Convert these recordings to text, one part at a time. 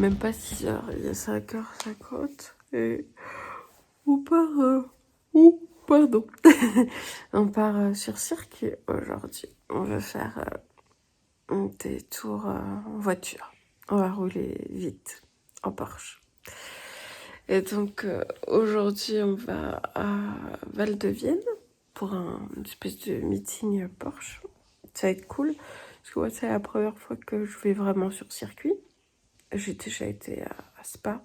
même pas 6h, il est 5h50 et on part pardon. On part sur circuit aujourd'hui. On va faire des tours en voiture. On va rouler vite en Porsche. Et donc aujourd'hui on va à Val-de-Vienne pour une espèce de meeting Porsche. Ça va être cool parce que ouais, c'est la première fois que je vais vraiment sur circuit. J'ai déjà été à Spa,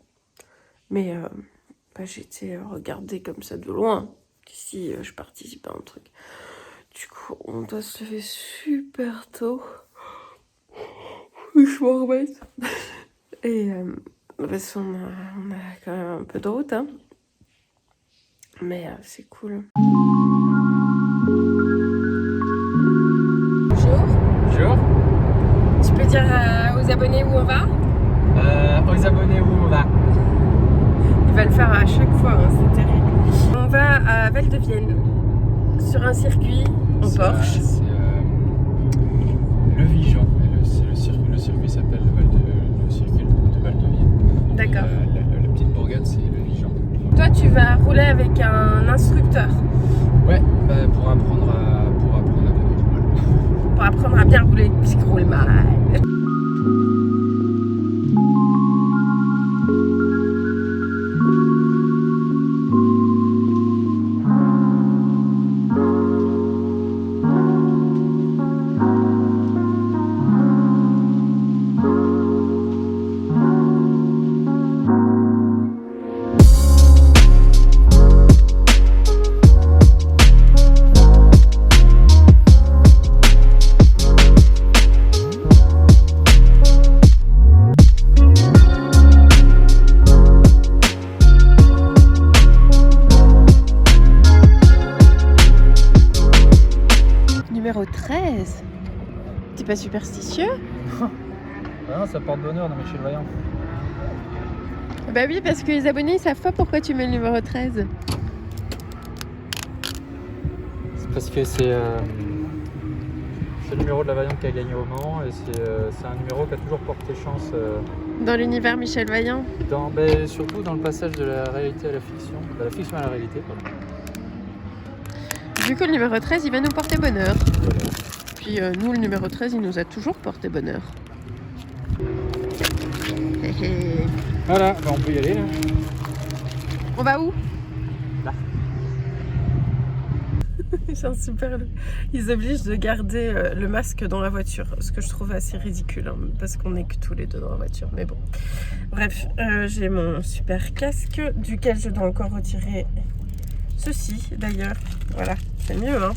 mais j'ai été regarder comme ça de loin. Ici, je participe à un truc. Du coup, on doit se lever super tôt. Je m'en remette. Et parce qu'on a quand même un peu de route, hein. Mais c'est cool. Bonjour. Bonjour. Tu peux dire aux abonnés où on va ? Aux abonnés où on va. Il va le faire à chaque fois, hein, c'est terrible. On va à Val-de-Vienne, sur un circuit en Porsche. C'est le Vigeant. Le circuit s'appelle le circuit de Val-de-Vienne. D'accord. La petite bourgade, c'est le Vigeant. Toi, tu vas rouler avec un instructeur. Ouais, pour apprendre à conduire. Voilà. Pour apprendre à bien rouler, puisqu'il roule mal. Numéro 13. T'es pas superstitieux ? Non, ça porte bonheur dans Michel Vaillant. Bah oui, parce que les abonnés ils savent pas pourquoi tu mets le numéro 13. C'est parce que c'est le numéro de la Vaillante qui a gagné au Mans et c'est un numéro qui a toujours porté chance Dans l'univers Michel Vaillant. surtout dans le passage de la réalité à la fiction, de la fiction à la réalité. Pardon. Du coup, le numéro 13, il va nous porter bonheur. Voilà. Puis nous, le numéro 13, il nous a toujours porté bonheur. Hé hé. Voilà, on peut y aller là. On va où ? Là. C'est un super look. Ils obligent de garder le masque dans la voiture, ce que je trouve assez ridicule, hein, parce qu'on est que tous les deux dans la voiture. Mais bon, bref, j'ai mon super casque, duquel je dois encore retirer ceci d'ailleurs. Voilà, c'est mieux, hein.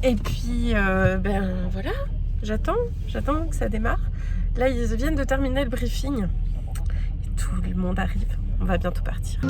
Et puis, voilà, j'attends que ça démarre. Là, ils viennent de terminer le briefing. Et tout le monde arrive. On va bientôt partir.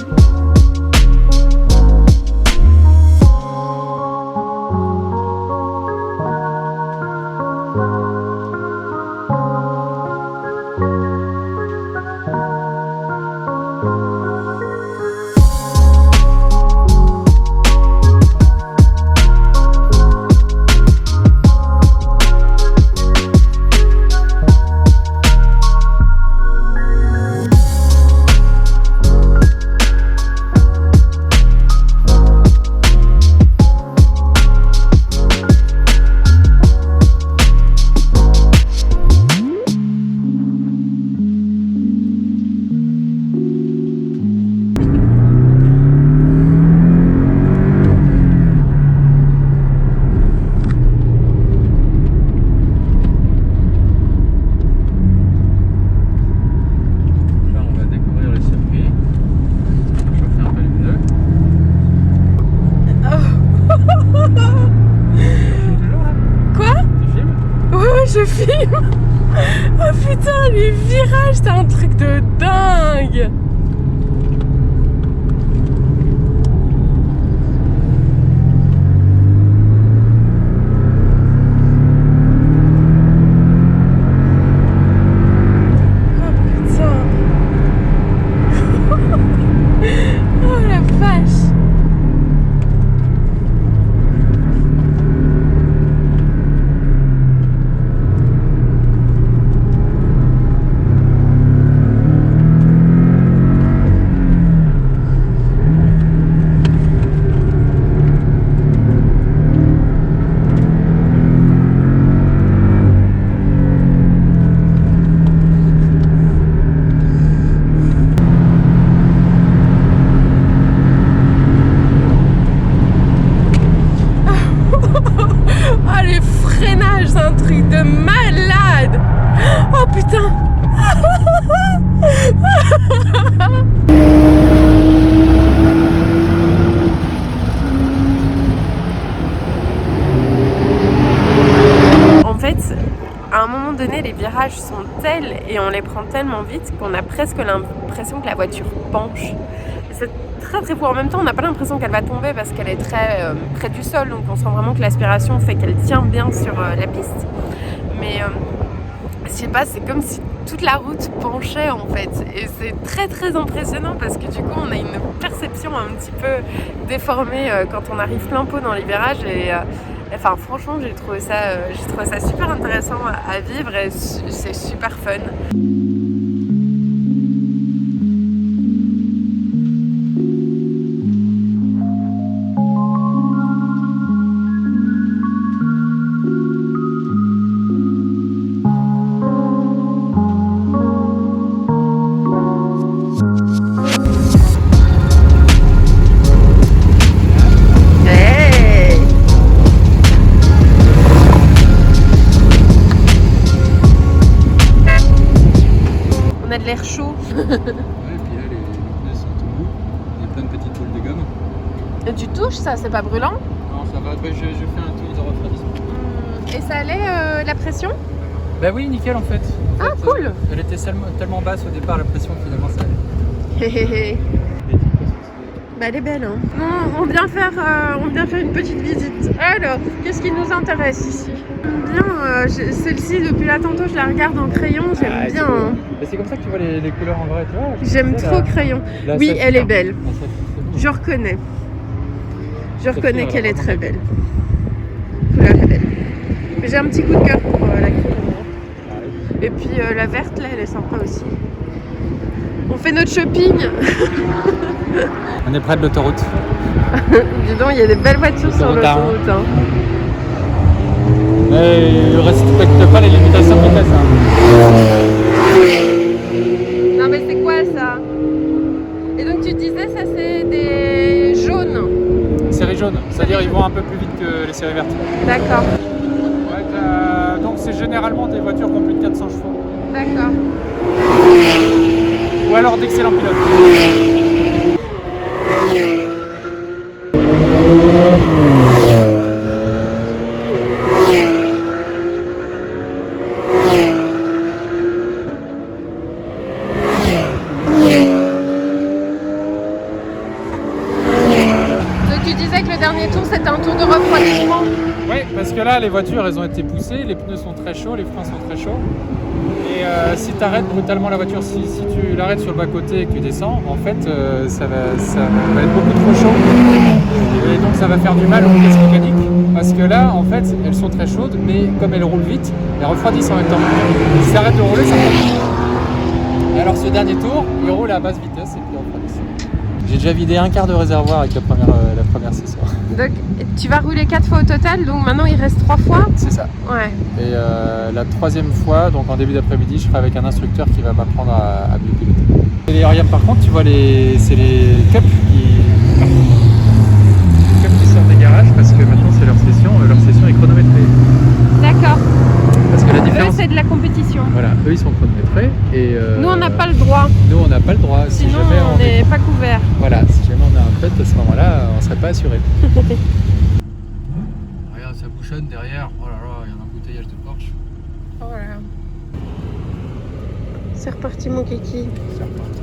Je filme. Oh putain, les virages, c'est un truc de dingue. donné, les virages sont tels et on les prend tellement vite qu'on a presque l'impression que la voiture penche. C'est très très fou. En même temps, on n'a pas l'impression qu'elle va tomber parce qu'elle est très près du sol, donc on sent vraiment que l'aspiration fait qu'elle tient bien sur la piste. Mais je sais pas, c'est comme si toute la route penchait en fait, et c'est très très impressionnant parce que du coup on a une perception un petit peu déformée quand on arrive plein pot dans les virages et enfin franchement j'ai trouvé ça super intéressant à vivre et c'est super fun. L'air chaud. Ouais, et puis là les pneus sont tout mous, il y a plein de petites boules de gomme. Et tu touches ça, c'est pas brûlant? Non, ça va, je fais un tour de refroidissement. Et ça allait la pression? Bah oui, nickel en fait. Ah cool. Elle était tellement basse au départ, la pression, finalement ça allait. Bah elle est belle hein. Non, on vient faire une petite visite. Alors, qu'est-ce qui nous intéresse ici? Bien, celle-ci depuis là tantôt je la regarde en crayon, j'aime bien. Hein. C'est comme ça que tu vois les couleurs en vrai, tu vois. J'aime trop crayon. Oui, elle est belle. Je reconnais. Je reconnais qu'elle est très belle. La couleur est belle. Mais j'ai un petit coup de cœur pour la crayon. Et puis la verte là, elle est sympa aussi. On fait notre shopping. On est près de l'autoroute. Dis donc, il y a des belles voitures sur l'autoroute. Hein. Mais il ne respecte pas les limitations de vitesse. Hein. Non mais c'est quoi ça? Et donc tu disais ça c'est des jaunes? Série jaune, c'est-à-dire ils vont un peu plus vite que les séries vertes. D'accord. Ouais, donc c'est généralement des voitures qui ont plus de 400 chevaux. D'accord. Ou alors d'excellents pilotes. Donc tu disais que le dernier tour c'était un tour de refroidissement? Oui, parce que là les voitures elles ont été poussées, les pneus sont très chauds, les freins sont très chauds. Et si tu arrêtes brutalement la voiture, si tu l'arrêtes sur le bas-côté et que tu descends, en fait ça va être beaucoup trop chaud. Et donc ça va faire du mal aux pièces mécaniques. Parce que là, en fait, elles sont très chaudes, mais comme elles roulent vite, elles refroidissent en même temps. Si ça arrête de rouler, ça refroidit. Et alors ce dernier tour, il roule à basse vitesse et puis il refroidit. J'ai déjà vidé un quart de réservoir avec la première session. Donc tu vas rouler 4 fois au total, donc maintenant il reste 3 fois? C'est ça. Ouais. Et la troisième fois, donc en début d'après-midi, je serai avec un instructeur qui va m'apprendre à bien piloter. Et les Oriam par contre, tu vois, c'est les cups qui sortent des garages parce que maintenant c'est leur session est chronométrée. D'accord. Parce que la différence... Eux c'est de la compétition. Voilà, eux ils sont chronométrés et... Nous on n'a pas le droit. Nous on n'a pas le droit. Sinon si jamais on n'est pas couvert. Voilà, si jamais on a un fait, à ce moment-là, on ne serait pas assuré. Regarde, ça bouchonne derrière. Oh là là, il y a un embouteillage de Porsche. Oh là là. C'est reparti mon kiki. C'est reparti.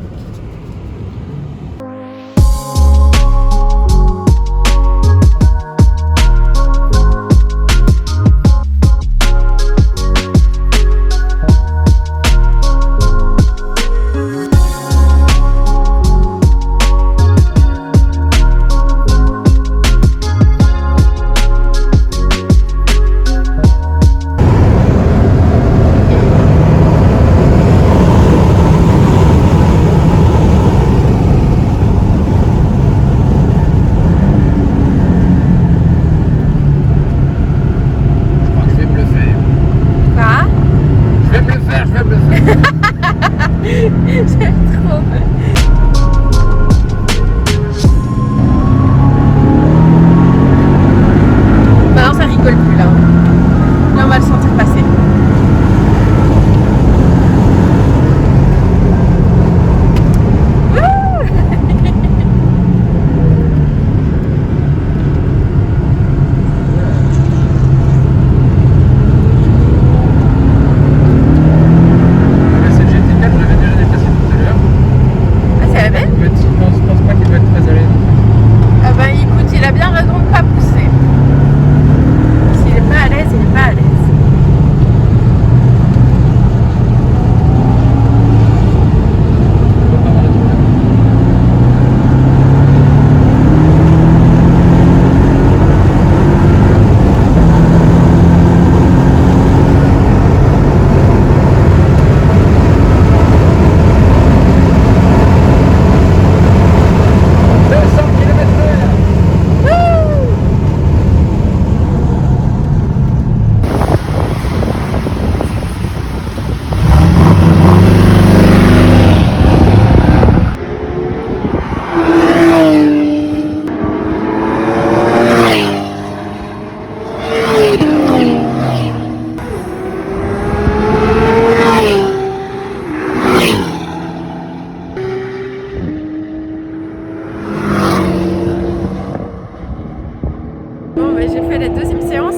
fait la deuxième séance.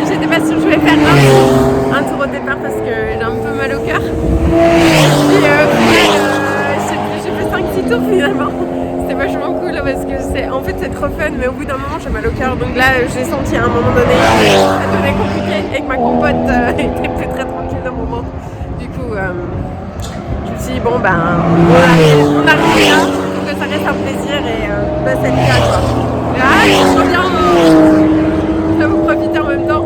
J'étais pas sûre, je voulais faire un tour au départ parce que j'ai un peu mal au cœur. Puis j'ai fait 5-6 tours finalement. C'était vachement cool parce que en fait c'est trop fun, mais au bout d'un moment j'ai mal au cœur. Donc là j'ai senti à un moment donné ça devenait compliqué et que ma compote était plus très tranquille d'un moment. Du coup je me suis dit bon ben on arrive là, donc ça reste un plaisir et c'est le cas quoi. Là je reviens, je vais vous profiter en même temps.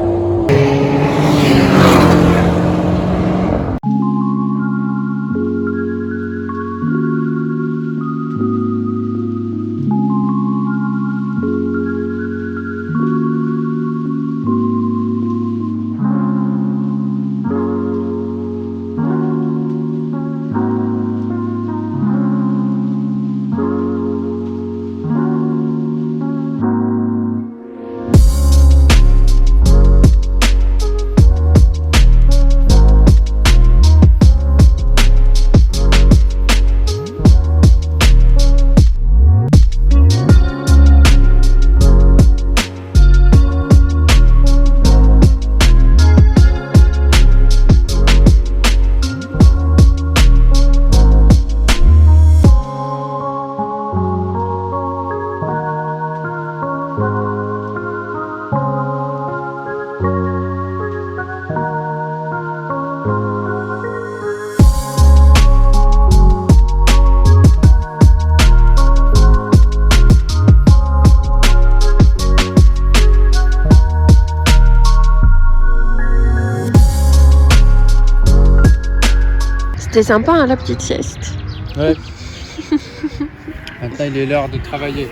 C'était sympa hein, la petite sieste. Ouais. Maintenant il est l'heure de travailler.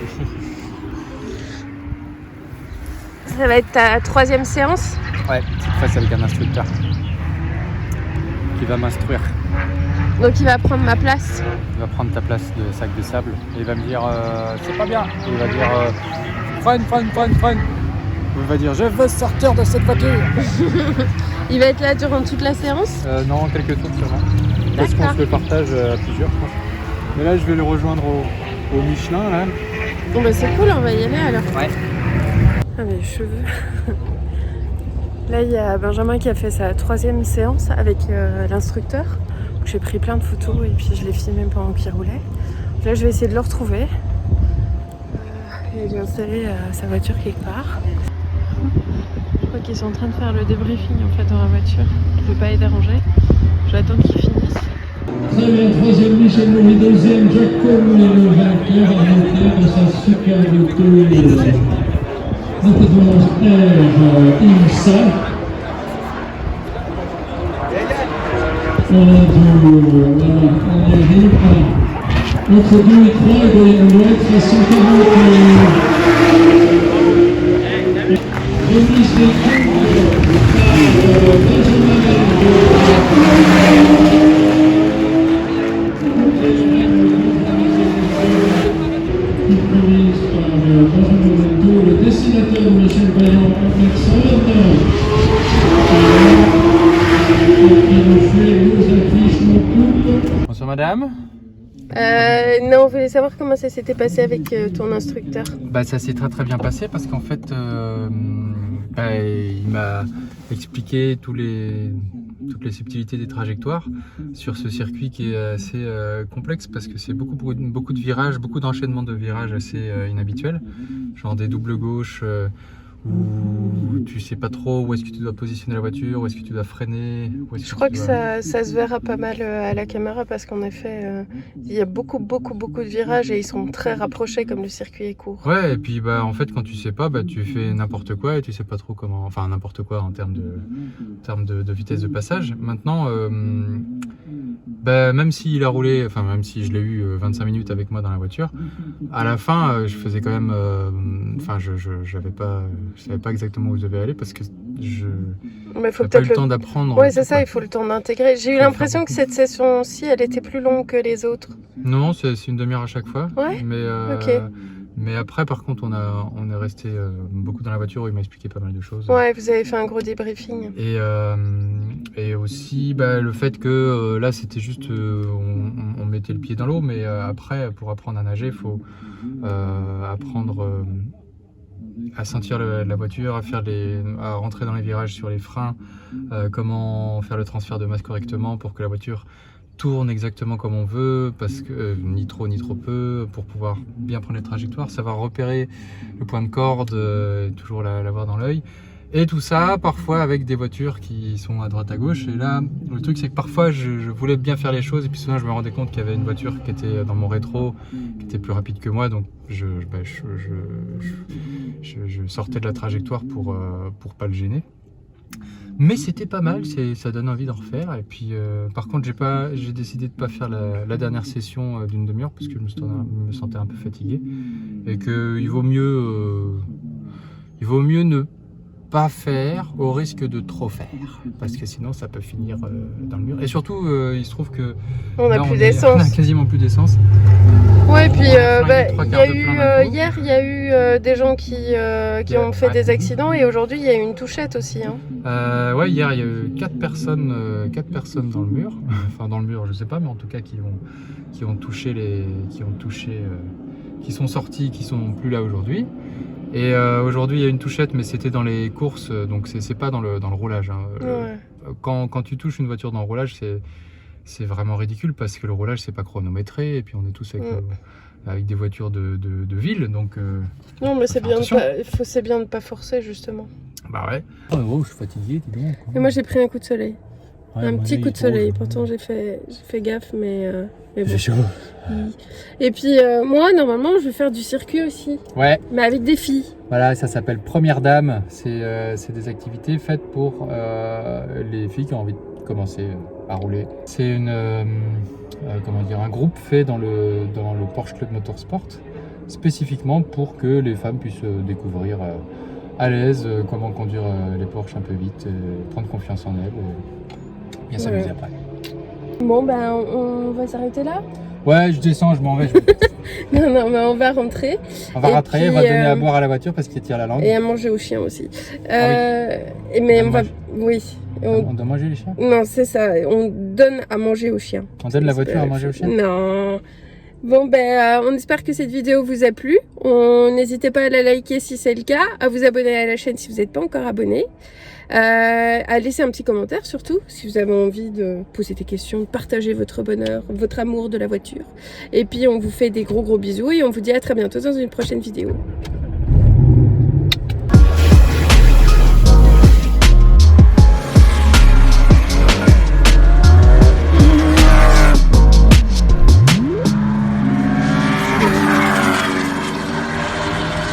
Ça va être ta 3e séance? Ouais, cette fois c'est avec un instructeur qui va m'instruire. Donc il va prendre ma place? Il va prendre ta place de sac de sable et il va me dire c'est pas bien. Il va dire freine. Il va dire je veux sortir de cette voiture. Il va être là durant toute la séance? Non, quelques tours sûrement. Parce qu'on se le partage à plusieurs, je pense. Mais là, je vais le rejoindre au Michelin, là. Bon, bah c'est cool, on va y aller alors. Ouais. Ah, mes cheveux. Là, il y a Benjamin qui a fait sa 3e séance avec l'instructeur. J'ai pris plein de photos et puis je l'ai filmé pendant qu'il roulait. Là, je vais essayer de le retrouver. Il est installé à sa voiture quelque part. Je crois qu'ils sont en train de faire le débriefing en fait dans la voiture. Je ne veux pas les déranger. J'attends qu'ils finissent. Très bien, 3e Michel Louis, 2e Jacob et le vainqueur à l'entrée de sa superbe course. Nous faisons stage IMSA. On arrive entre 2 et 3, on doit être à 140. Remise des le dessinateur Michel Vaillant avec 129 qui nous fait nos affiches, nos coupes. Bonsoir madame. Non, on voulait savoir comment ça s'était passé avec ton instructeur. Bah, ça s'est très bien passé parce qu'en fait il m'a expliqué toutes les subtilités des trajectoires sur ce circuit qui est assez complexe parce que c'est beaucoup de virages, beaucoup d'enchaînements de virages assez inhabituels, genre des doubles gauches où tu sais pas trop où est-ce que tu dois positionner la voiture, où est-ce que tu dois freiner. Je crois que ça se verra pas mal à la caméra parce qu'en effet il y a beaucoup de virages et ils sont très rapprochés comme le circuit est court. Ouais, et puis bah en fait quand tu sais pas, bah tu fais n'importe quoi et tu sais pas trop comment, enfin n'importe quoi en termes de vitesse de passage. Maintenant bah, même s'il a roulé, enfin même si je l'ai eu 25 minutes avec moi dans la voiture, à la fin je faisais quand même, enfin je savais pas exactement où je devais aller parce que je n'avais pas eu le temps d'apprendre. Ouais, c'est ça, il faut le temps d'intégrer. J'ai eu l'impression que cette session-ci, elle était plus longue que les autres. Non, c'est une demi-heure à chaque fois. Ouais. Mais ok. Mais après, par contre, on est resté beaucoup dans la voiture où il m'a expliqué pas mal de choses. Ouais, vous avez fait un gros débriefing. Et aussi le fait que là, c'était juste, on mettait le pied dans l'eau, mais après, pour apprendre à nager, il faut apprendre à sentir la voiture, à rentrer dans les virages sur les freins, comment faire le transfert de masse correctement pour que la voiture tourne exactement comme on veut, parce que ni trop ni trop peu, pour pouvoir bien prendre les trajectoires, savoir repérer le point de corde, toujours l'avoir dans l'œil. Et tout ça, parfois avec des voitures qui sont à droite à gauche. Et là, le truc c'est que parfois je voulais bien faire les choses et puis souvent je me rendais compte qu'il y avait une voiture qui était dans mon rétro, qui était plus rapide que moi, donc je sortais de la trajectoire pour pas le gêner. Mais c'était pas mal, ça donne envie d'en refaire. Et puis par contre j'ai décidé de pas faire la dernière session d'une demi-heure parce que je me sentais un peu fatigué. Et qu'il vaut mieux ne pas faire au risque de trop faire, parce que sinon ça peut finir dans le mur. Et surtout il se trouve que on a là, plus d'essence. on a quasiment plus d'essence. Ouais, puis hier il y a eu des gens qui ont fait des accidents et aujourd'hui il y a eu une touchette aussi. Hein. Ouais, hier il y a eu 4 personnes dans le mur, enfin dans le mur je sais pas, mais en tout cas qui sont sortis, qui sont plus là aujourd'hui. Et aujourd'hui il y a une touchette, mais c'était dans les courses, donc c'est pas dans le roulage. Hein. Ouais. Quand tu touches une voiture dans le roulage, c'est vraiment ridicule parce que le roulage c'est pas chronométré et puis on est tous avec des voitures de ville, donc non mais c'est bien de pas forcer justement. Bah ouais. Oh, je suis fatigué, dis donc. Et moi j'ai pris un coup de soleil. Ouais, un petit coup de soleil, pourtant j'ai fait gaffe, mais bon. J'ai chaud. Et puis moi normalement je vais faire du circuit aussi. Ouais. Mais avec des filles. Voilà, ça s'appelle Première Dame. C'est des activités faites pour les filles qui ont envie de commencer à rouler. C'est un groupe fait dans le Porsche Club Motorsport, spécifiquement pour que les femmes puissent découvrir à l'aise comment conduire les Porsche un peu vite, prendre confiance en elles. Bien s'amuser après. Bon ben on va s'arrêter là. Ouais, je descends, je m'en vais. Non, mais on va rentrer. On va rentrer, on va donner à boire à la voiture parce qu'il tire la langue. Et à manger aux chiens aussi. Oui. Mais on va... Oui. On doit manger les chiens? Non, c'est ça. On donne à manger aux chiens. On donne la voiture à manger aux chiens? Non. Bon, on espère que cette vidéo vous a plu. N'hésitez pas à la liker si c'est le cas, à vous abonner à la chaîne si vous n'êtes pas encore abonné. À laisser un petit commentaire surtout si vous avez envie de poser des questions, de partager votre bonheur, votre amour de la voiture. Et puis on vous fait des gros bisous et on vous dit à très bientôt dans une prochaine vidéo.